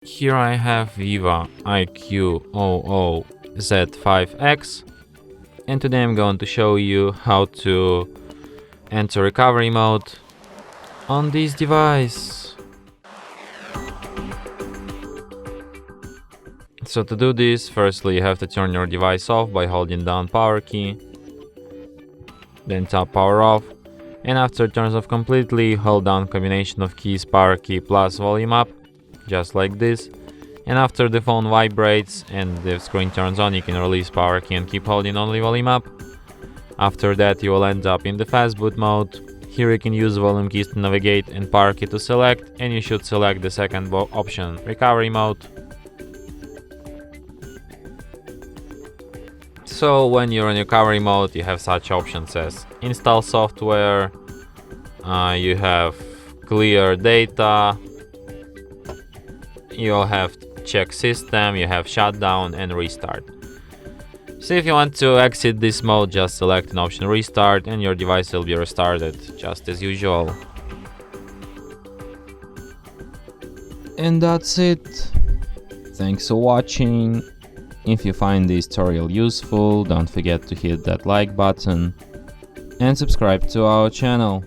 Here I have VIVO IQOO Z5X, and today I'm going to show you how to enter recovery mode on this device. So to do this, firstly you have to turn your device off by holding down power key, then tap power off, and after it turns off completely, hold down combination of keys power key plus volume up, just like this. And after the phone vibrates and the screen turns on, you can release power key and keep holding only volume up. After that you will end up in the fast boot mode. Here you can use volume keys to navigate and power key to select, and you should select the second option, recovery mode. So when you're in recovery mode, you have such options as install software, you have clear data, you'll have check system, you have shutdown and restart. So if you want to exit this mode, just select an option restart and your device will be restarted just as usual. And that's it. Thanks for watching. If you find this tutorial useful, don't forget to hit that like button and subscribe to our channel.